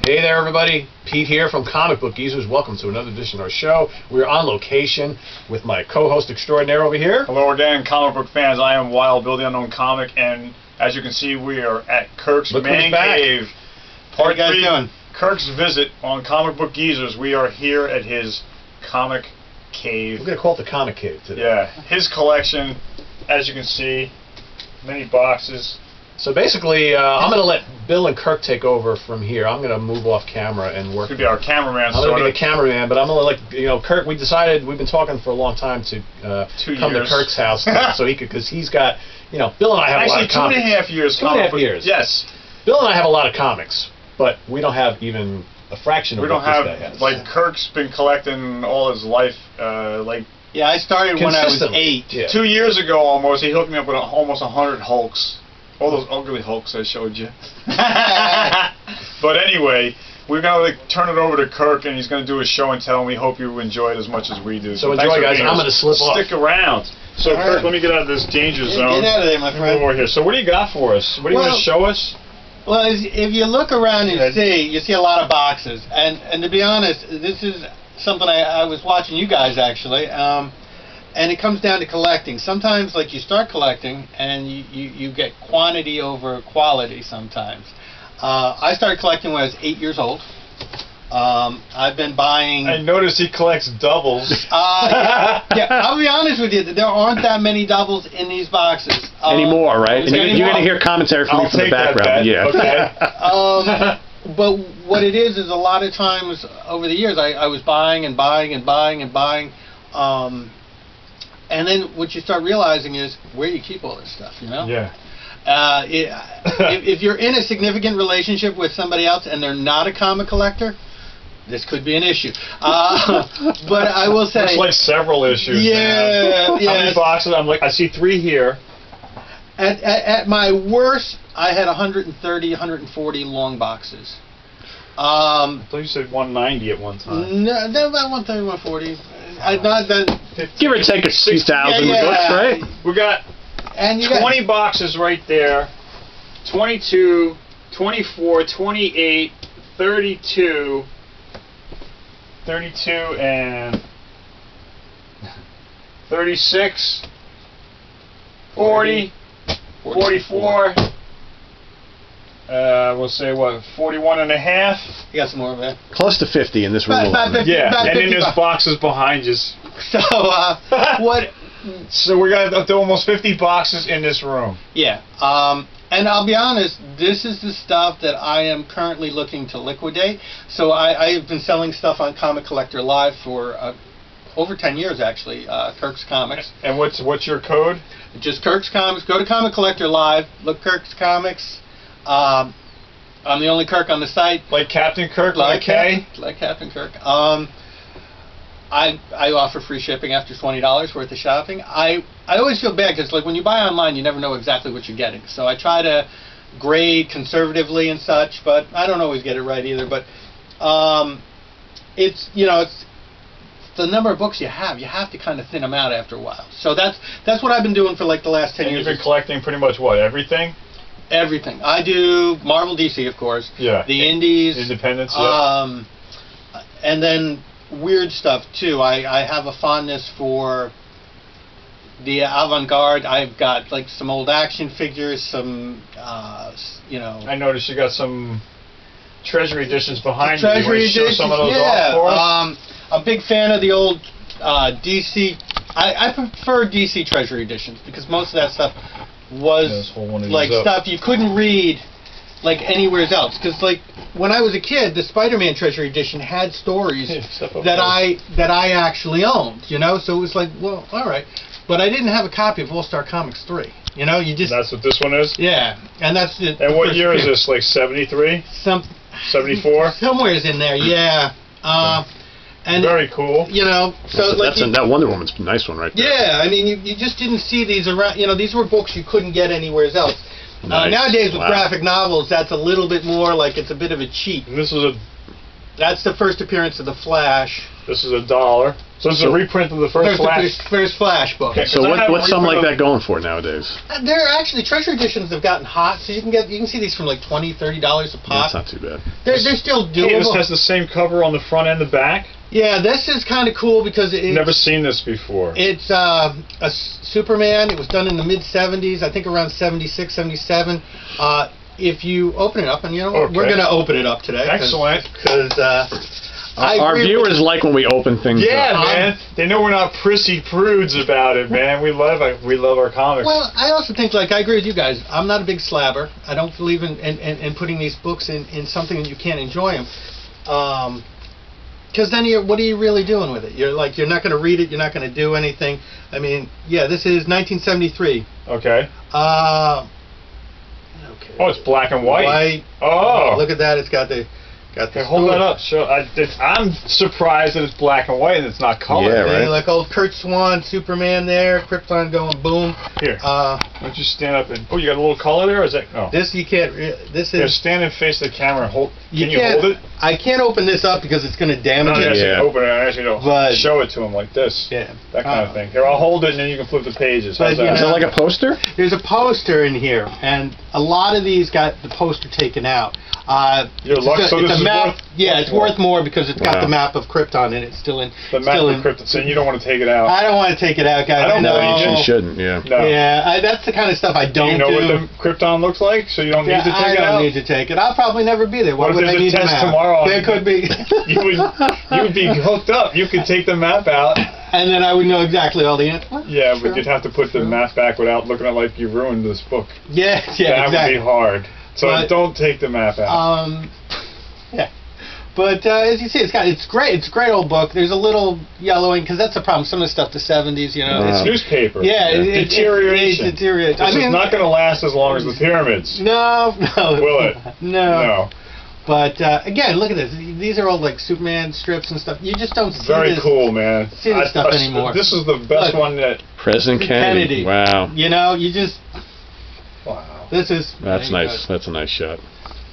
Hey there, everybody. Pete here from Comic Book Geezers. Welcome to another edition of our show. We're on location with my co-host extraordinaire over here. Hello again, comic book fans. I am Wild Bill the Unknown Comic, and as you can see, we are at Kirk's Man Cave. Part 3, doing? Kirk's visit on Comic Book Geezers. We are here at his comic cave. We're going to call it the Comic Cave today. Yeah, his collection, as you can see, many boxes. So basically, I'm going to let Bill and Kirk take over from here. I'm going to move off camera and work. Could be our cameraman. I'm going to be the cameraman, but I'm going to Kirk. We decided we've been talking for a long time to come to Kirk's house so he could, because he's got, Bill and I have a lot of comics. Actually, 2.5 years. 2.5 years. Yes. Bill and I have a lot of comics, but we don't have even a fraction of what this guy has. Like Kirk's been collecting all his life, Yeah, I started when I was 8. Yeah. 2 years ago almost. He hooked me up with almost 100 Hulks. All those ugly Hulks I showed you. But anyway, we're going to turn it over to Kirk, and he's going to do a show and tell, and we hope you enjoy it as much as we do. So enjoy, guys. I'm going to slip off. Stick around. So, Kirk, let me get out of this danger zone. Get out of there, my friend. Over here. So what do you got for us? What do you want to show us? Well, if you look around and you see a lot of boxes. And to be honest, this is something I was watching you guys, actually. And it comes down to collecting. Sometimes, like, you start collecting, and you get quantity over quality sometimes. I started collecting when I was 8 years old. I've been buying... I noticed he collects doubles. Yeah, I'll be honest with you. There aren't that many doubles in these boxes. Anymore, right? And you're going to hear commentary from me from the background. Yeah. Okay. But what it is a lot of times over the years, I was buying and buying and buying and buying. And then what you start realizing is where you keep all this stuff, Yeah. If you're in a significant relationship with somebody else and they're not a comic collector, this could be an issue. But I will say... There's like several issues. Yeah. How many boxes? I see 3 here. At my worst, I had 130, 140 long boxes. I thought you said 190 at one time. No, about 130, 140. Not that. Give or take a 6,000 books, right? We got 20 boxes right there. 22, 24, 28, 32, and 36, 40, 44. We'll say, 41 and a half? You got some more of that? Close to 50 in this room alone. Yeah, and then there's boxes behind you. So, what... So we got up to almost 50 boxes in this room. Yeah. And I'll be honest, this is the stuff that I am currently looking to liquidate. So I've been selling stuff on Comic Collector Live for over 10 years, actually, Kirk's Comics. And what's your code? Just Kirk's Comics. Go to Comic Collector Live, look Kirk's Comics. I'm the only Kirk on the site. Like Captain Kirk, like Captain Kirk. I offer free shipping after $20 worth of shopping. I always feel bad because, like, when you buy online, you never know exactly what you're getting. So I try to grade conservatively and such, but I don't always get it right either. But it's the number of books you have. You have to kind of thin them out after a while. So that's what I've been doing for like the last 10 years. And you've been collecting pretty much what, everything? Everything. I do Marvel, DC, of course. Yeah. The indies. Independents. Yeah. And then weird stuff too. I have a fondness for the avant-garde. I've got like some old action figures, some I noticed you got some Treasury editions behind you. Treasury editions. Show some of those off for us? I'm a big fan of the old DC. I prefer DC Treasury editions because most of that stuff was like stuff you couldn't read like anywhere else. Because like when I was a kid, the Spider-Man Treasury edition had stories that I actually owned. So it was like, well, all right, but I didn't have a copy of All Star Comics 3. You just. That's what this one is. Yeah, and that's it. And what year is this? Like 73? 74? Somewhere's in there. Yeah. And very cool. So that Wonder Woman's a nice one right there. Yeah, I mean, you just didn't see these around. These were books you couldn't get anywhere else. Nice. Nowadays with graphic novels, that's a little bit more like it's a bit of a cheat. And this is That's the first appearance of the Flash. This is $1. So this is a reprint of the first Flash. First Flash book. Okay, so what's something like that going for nowadays? They're actually treasure editions have gotten hot, so you can see these from like $20, $30 a pop. That's not too bad. They're still doable. Hey, this has the same cover on the front and the back. Yeah, this is kind of cool because it's never seen this before. It's a Superman. It was done in the mid '70s, I think around '76, '77. If you open it up, and we're going to open it up today. Excellent. Because our viewers like when we open things up. Yeah, man. They know we're not prissy prudes about it, man. We love our comics. Well, I also think, like, I agree with you guys. I'm not a big slabber. I don't believe in putting these books in something that you can't enjoy them. Because then what are you really doing with it? You're not going to read it. You're not going to do anything. I mean, yeah, this is 1973. Okay. Okay. Oh, it's black and white. White. Oh. Look at that. It's got the. Okay, hold that up. I'm surprised that it's black and white and it's not colored. Yeah, right. Like old Kurt Swan, Superman there, Krypton going boom. Here. Why don't you stand up and... Oh, you got a little color there? Or is that... Oh. This you can't... This is... Here, stand and face the camera. Can you hold it? I can't open this up because it's going to damage it. Yeah. Open it and actually show it to him like this. Yeah. That kind of thing. Here, I'll hold it and then you can flip the pages. How's that? Is it like a poster? There's a poster in here, and a lot of these got the poster taken out. Your luck, so this is map. Yeah, it's worth more because it's got the map of Krypton in it. Still in. The map of Krypton. So you don't want to take it out. I don't want to take it out, guys. I don't know. You shouldn't. Yeah. No. Yeah, that's the kind of stuff I don't do. You know what the Krypton looks like, so you don't need to take it out. I don't need to take it. I'll probably never be there. What would if I need there's a test tomorrow? There could be. you would be hooked up. You could take the map out. And then I would know exactly all the answers. Yeah, but you'd have to put the map back without looking at like you ruined this book. Yeah, exactly. That would be hard. So don't take the map out. Yeah. But as you see, it's great. It's a great old book. There's a little yellowing because that's the problem. Some of the stuff, the '70s, it's newspaper. Yeah, deterioration. It deteriorates. This is not going to last as long as the pyramids. No. Will it? No. But again, look at this. These are all like Superman strips and stuff. You just don't see Very cool, man. See this stuff anymore. This is the best one that President Kennedy. Wow. You just. Wow. This is. That's nice. That's a nice shot.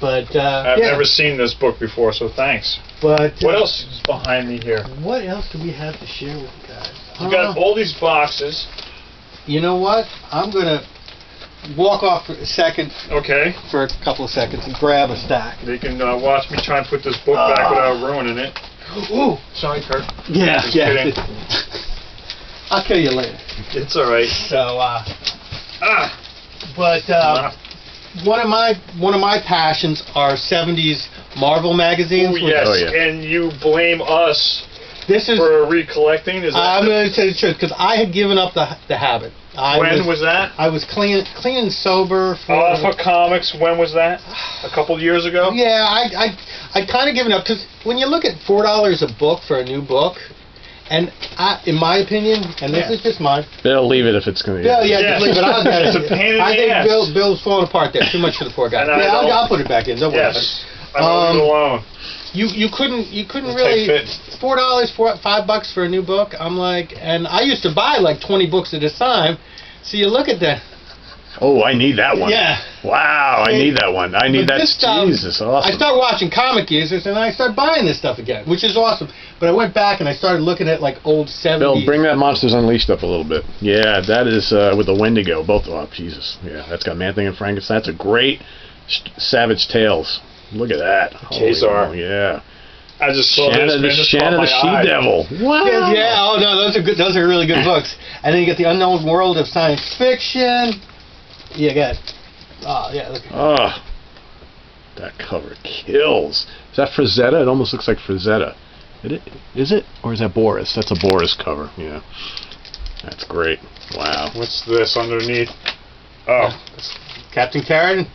But I've never seen this book before, so thanks. But what else is behind me here? What else do we have to share with you guys? You got all these boxes. You know what? I'm gonna walk off for a second. Okay. For a couple of seconds and grab a stack. You can watch me try and put this book back without ruining it. Ooh, sorry, Kirk. Yeah. I'll kill you later. It's all right. So, but one of my passions are '70s Marvel magazines. Ooh, yes, and you blame us for recollecting. I'm going to tell you the truth because I had given up the habit. When was that? I was clean and sober. For comics, when was that? A couple years ago? Yeah, I kind of given up because when you look at $4 a book for a new book, and in my opinion, and this is just mine. They'll leave it if it's going to. Just leave it. It's a pain in the ass. I think Bill's falling apart there. Too much for the poor guy. I'll put it back in. Don't worry. Yes, I'm alone. You couldn't really $4, $5 for a new book. I'm like, and I used to buy like 20 books at a time. So you look at that. Oh, I need that one. Yeah. Wow, I need that one. I need that. Jesus, awesome. I started watching Comic Geezers and I started buying this stuff again, which is awesome. But I went back and I started looking at like old '70s. Bill, bring that Monsters Unleashed up a little bit. Yeah, that is with the Wendigo. Both. Oh, Jesus. Yeah, that's got Man-Thing and Frankenstein. That's a great Savage Tales. Look at that. Kazar. Yeah. I just saw Shanna the She-Devil. Wow. Yeah. Oh no, those are good. Those are really good books. And then you get the Unknown World of Science Fiction. You got. Oh yeah. Look. Oh, that cover kills. Is that Frazetta? It almost looks like Frazetta. Is it? Or is that Boris? That's a Boris cover. Yeah. That's great. Wow. What's this underneath? Oh. Captain Carrot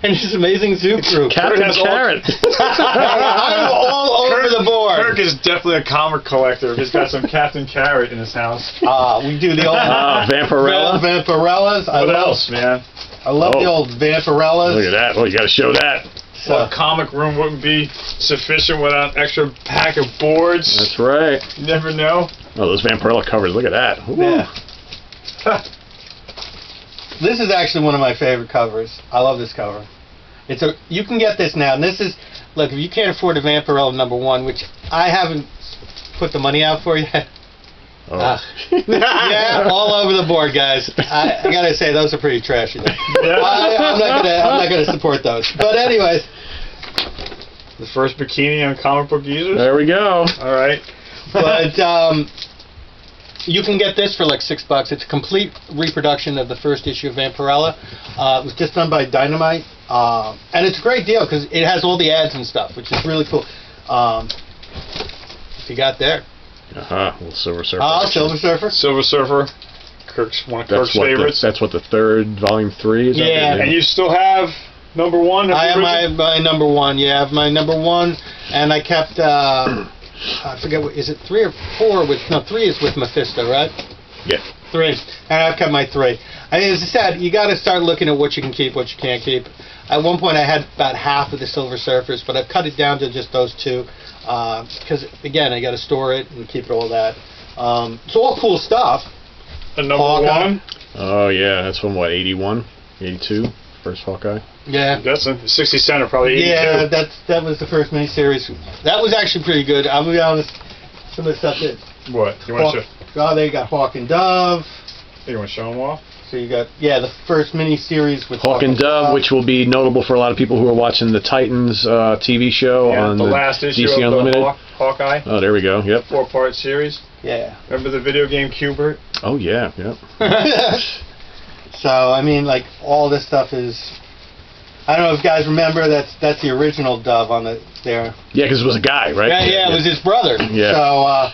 and his amazing zoo crew. Captain Carrot. I'm all over the board. Kirk is definitely a comic collector. He's got some Captain Carrot in his house. We do the old Vampirella. Vampirellas. What else, man? I love the old Vampirellas. Look at that. Oh, you got to show that. Well, a comic room wouldn't be sufficient without an extra pack of boards. That's right. You never know. Oh, those Vampirella covers. Look at that. Ooh. Yeah. This is actually one of my favorite covers. I love this cover. You can get this now, and this is, look, if you can't afford a Vampirella #1, which I haven't put the money out for yet? Oh. Yeah, all over the board, guys. I gotta say, those are pretty trashy. I'm not gonna support those. But anyways, the first bikini on Comic Book Geezers. There we go. All right. But you can get this for like $6. It's a complete reproduction of the first issue of Vampirella. It was just done by Dynamite, and it's a great deal because it has all the ads and stuff, which is really cool. If you got there. Little Silver Surfer. Silver Surfer. Silver Surfer. One of Kirk's favorites. That's what the third volume 3 is. Yeah. And you still have number 1? I have my number 1. Yeah, I have my number 1, and I kept. I forget what is it, 3 or 4 with 3 is with Mephisto, right? Yeah. 3, and I've kept my 3. I mean, as I said, you got to start looking at what you can keep, what you can't keep. At one point, I had about half of the Silver Surfers, but I've cut it down to just those 2 because again, I got to store it and keep it all that. It's all cool stuff. The number 1. Oh yeah, that's from what, 81, 82, first Hawkeye. Yeah. That's a 60 cent or probably 82. Yeah, that was the first miniseries. That was actually pretty good. I'll be honest. Some of the stuff that. What? You want to show? Oh, they got Hawk and Dove. You want to show them off? So you got the first miniseries with Hawk and Dove, which will be notable for a lot of people who are watching the Titans TV show on the last issue DC of Unlimited. Hawkeye. Oh, there we go. Yep. 4-part series. Yeah. Remember the video game Q*bert? Oh yeah, yep. So I mean, like all this stuff is. I don't know if you guys remember that's the original Dove on there. Yeah, because it was a guy, right? Yeah, it was his brother. Yeah. So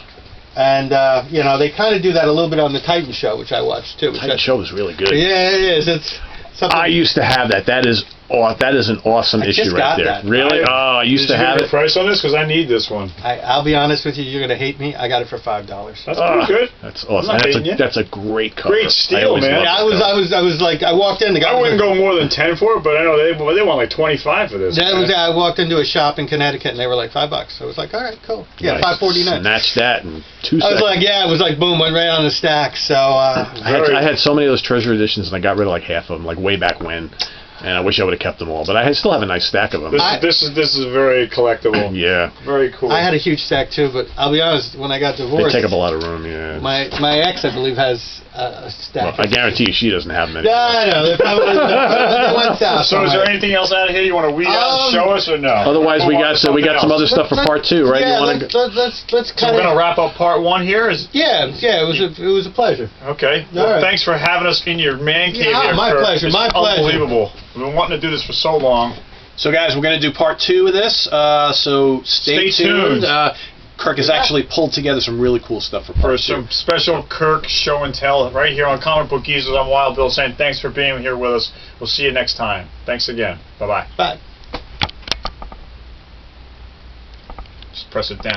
they kind of do that a little bit on the Titan show, which I watched too. Titan show was really good. Yeah, it is. It's something. I used to have that. That is an awesome issue right there. That. Really? I used to have it. Did you get a price on this? Because I need this one. I'll be honest with you. You're gonna hate me. I got it for $5. That's pretty good. That's awesome. That's a great cover. Great steal, man. Yeah, I was like, I walked in. I wouldn't go more than 10 for it, but I know they want like 25 for this. I walked into a shop in Connecticut and they were like $5. So I was like, all right, cool. Yeah, $5.49. Snatched that in 2 seconds. I was like, it was like boom, went right on the stack. So I had so many of those treasure editions, and I got rid of like half of them, like way back when. And I wish I would have kept them all, but I still have a nice stack of them. This is very collectible. Yeah. Very cool. I had a huge stack too, but I'll be honest, when I got divorced, they take up a lot of room. Yeah. My ex, I believe, has a stack. Well, I guarantee you, she doesn't have many. Yeah, I know. They're probably they went south. So, is there anything else out of here you want to weed out and show us, or no? Otherwise, we got some other stuff for part 2, right? Yeah, let's So we're gonna wrap up part 1 here. It was a pleasure. Okay. Well, thanks for having us in your man cave here. My pleasure. My pleasure. Unbelievable. We've been wanting to do this for so long. So guys, we're going to do part 2 of this, so stay tuned. Kirk has actually pulled together some really cool stuff for part 2. Some special Kirk show and tell right here on Comic Book Geezers. I'm Wild Bill saying thanks for being here with us. We'll see you next time. Thanks again. Bye-bye. Bye. Just press it down.